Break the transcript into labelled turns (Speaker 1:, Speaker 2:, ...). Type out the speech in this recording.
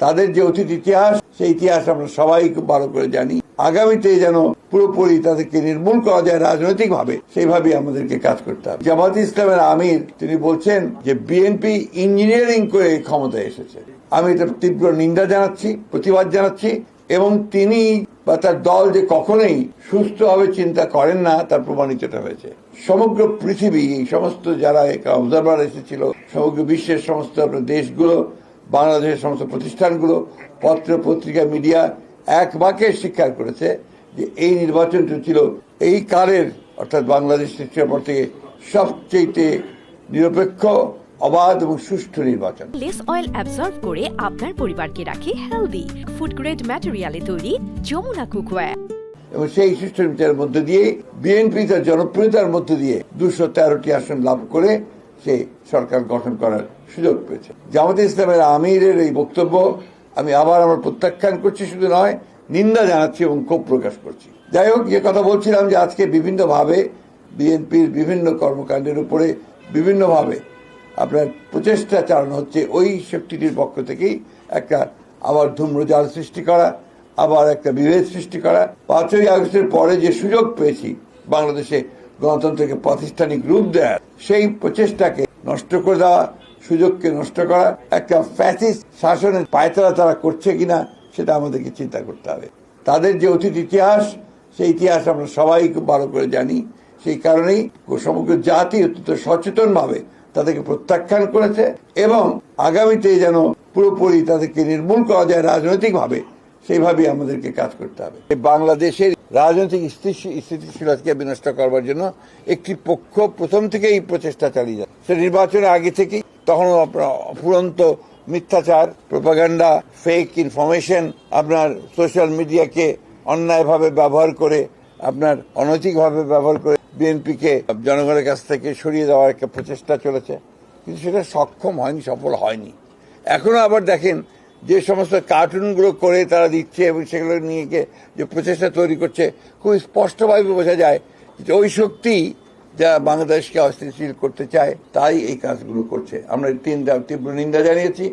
Speaker 1: তাদের যে অতীত ইতিহাস, সেই ইতিহাস আমরা সবাই খুব ভালো করে জানি। আগামীতে যেন পুরোপুরি তাদেরকে নির্মূল করা যায় রাজনৈতিক ভাবে, সেইভাবে আমাদেরকে কাজ করতে হবে। জামাত ইসলামের আমির তিনি বলছেন যে বিএনপি ইঞ্জিনিয়ারিং করে ক্ষমতায় এসেছে। আমি এটা তীব্র নিন্দা জানাচ্ছি, প্রতিবাদ জানাচ্ছি, এবং তিনি বা তার দল যে কখনোই সুস্থভাবে চিন্তা করেন না তার প্রমাণিত হয়েছে। সমগ্র পৃথিবী, এই সমস্ত যারা অবজারভার এসেছিল, সমগ্র বিশ্বের সমস্ত দেশগুলো, বাংলাদেশের সমস্ত প্রতিষ্ঠানগুলো, পত্র পত্রিকা, মিডিয়া এক বাক্যে স্বীকার করেছে যে এই নির্বাচনটি ছিল এই কালের, অর্থাৎ বাংলাদেশ সৃষ্টির পর থেকে সবচেয়ে নিরপেক্ষ, অবাধ এবং সুষ্ঠু নির্বাচন।
Speaker 2: লেস অয়েল অ্যাবজর্ব করে আপনার পরিবারকে রাখে হেলদি। ফুড গ্রেড ম্যাটেরিয়ালে তৈরি যমুনা কুকওয়্যার।
Speaker 1: এবং সেই সুষ্ঠু বিচারের মধ্য দিয়ে বিএনপি তার জনপ্রিয়তার মধ্য দিয়ে 213টি আসন লাভ করে সে সরকার গঠন করার সুযোগ পেয়েছে। জামাত ইসলামের আমিরের এই বক্তব্য আমি আবার আমার প্রত্যাখ্যান করছি, শুধু নয় নিন্দা জানাচ্ছি এবং ক্ষোভ প্রকাশ করছি। যাই হোক, যে কথা বলছিলাম যে আজকে বিভিন্নভাবে বিএনপির বিভিন্ন কর্মকাণ্ডের উপরে বিভিন্নভাবে আপনার প্রচেষ্টা চালানো হচ্ছে। ওই শক্তিটির পক্ষ থেকেই একটা আবার ধূম্রজাল সৃষ্টি করা, আবার একটা বিভেদ সৃষ্টি করা। 5ই আগস্টের পরে যে সুযোগ পেয়েছি বাংলাদেশে গণতন্ত্রকে প্রাতিষ্ঠানিক রূপ দেওয়ার, সেই প্রচেষ্টাকে নষ্ট করে দেওয়া, সুযোগকে নষ্ট করা, একটা ফ্যাসিস্ট শাসনের পায়তারা তারা করছে কিনা সেটা আমাদেরকে চিন্তা করতে হবে। তাদের যে অতীত ইতিহাস, সেই ইতিহাস আমরা সবাই খুব ভালো করে জানি। সেই কারণেই সমগ্র জাতি অত্যন্ত সচেতনভাবে তাদেরকে প্রত্যাখ্যান করেছে, এবং আগামীতে যেন পুরোপুরি তাদেরকে নির্মূল করা যায় রাজনৈতিক ভাবে, সেইভাবে আমাদেরকে কাজ করতে হবে। বাংলাদেশের রাজনৈতিক স্থিতিশীলতাকে বিনষ্ট করবার জন্য একটি পক্ষ প্রথম থেকেই প্রচেষ্টা চালিয়ে যায়। সে নির্বাচনের আগে থেকেই, তখনও আপনার অফুরন্ত মিথ্যাচার, প্রোপাগান্ডা, ফেক ইনফরমেশন, আপনার সোশ্যাল মিডিয়াকে অন্যায়ভাবে ব্যবহার করে, আপনার অনৈতিকভাবে ব্যবহার করে বিএনপিকে জনগণের কাছ থেকে সরিয়ে দেওয়ার একটা প্রচেষ্টা চলেছে, কিন্তু সেটা সক্ষম হয়নি, সফল হয়নি। এখনো আবার দেখেন যে সমস্ত কার্টুনগুলো করে তারা দিচ্ছে এবং সেগুলো নিয়ে যে প্রচেষ্টা তৈরি করছে, খুব স্পষ্টভাবে বোঝা যায় যে ওই শক্তি যা বাংলাদেশকে অস্থিতিশীল করতে চায় তাই এই কাজগুলো করছে। আমরা তীব্র নিন্দা জানাচ্ছি।